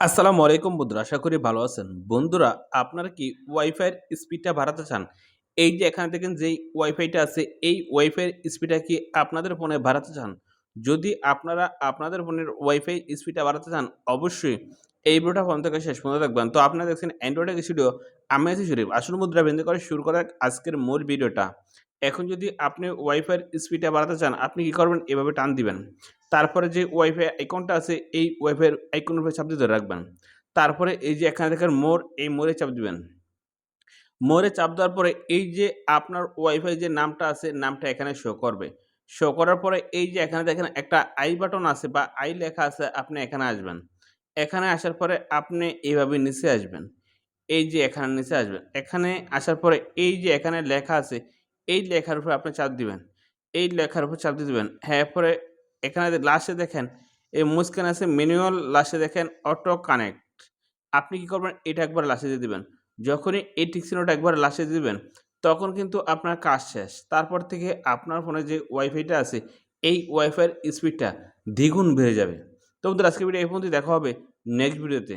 আসসালামু আলাইকুম বন্ধুরা, আশা করি ভালো আছেন। বন্ধুরা, আপনারা কি ওয়াইফাইয়ের স্পিডটা বাড়াতে চান? এই যে এখানে দেখেন যেই ওয়াইফাইটা আছে, এই ওয়াইফাইয়ের স্পিডটা কি আপনাদের ফোনে বাড়াতে চান? যদি আপনারা আপনাদের ফোনের ওয়াইফাই স্পিডটা বাড়াতে চান, অবশ্যই এই ভিডিওটা প্রথম থেকে শেষ পর্যন্ত দেখবেন। তো আপনারা দেখছেন অ্যান্ড্রয়েড স্টুডিও, আমি আছি শরীফ। আসল মুদ্রা বিন্দু করে শুরু করা যাক আজকের মূল ভিডিওটা। এখন যদি আপনি ওয়াইফাইয়ের স্পিডটা বাড়াতে চান, আপনি কি করবেন? এভাবে টান দিবেন। তারপরে যে ওয়াইফাই আইকনটা আছে, এই ওয়াইফাইয়ের আইকনের উপরে চাপ দিয়ে ধরে রাখবেন। তারপরে এই যে এখানে দেখেন মোর, এই মোরে চাপ দিবেন। মোরে চাপ দেওয়ার পরে এই যে আপনার ওয়াইফাই যে নামটা আছে, নামটা এখানে শো করবে। শো করার পরে এই যে এখানে দেখেন একটা আই বাটন আছে বা আই লেখা আছে, আপনি এখানে আসবেন। এখানে আসার পরে আপনি এভাবে নিচে আসবেন। এই যে এখানে নিচে আসবেন। এখানে আসার পরে এই যে এখানে লেখা আছে, এই লেখার উপরে আপনি চাপ দিবেন। এই লেখার উপর চাপ দিয়ে দিবেন। হ্যাঁ, এরপরে এখানে লাস্টে দেখেন এই মাঝখানে আছে ম্যানুয়াল, লাস্টে দেখেন অটো কানেক্ট। আপনি কি করবেন? এটা একবার লাস্টে দিয়ে দিবেন। যখনই এই টিক চিহ্নটা একবার লাস্টে দিয়ে দিবেন, তখন কিন্তু আপনার কাজ শেষ। তারপর থেকে আপনার ফোনে যে ওয়াইফাইটা আছে, এই ওয়াইফাইয়ের স্পিডটা দ্বিগুণ বেড়ে যাবে। তো বন্ধুরা, আজকের ভিডিও এই পর্যন্তই। দেখা হবে নেক্সট ভিডিওতে।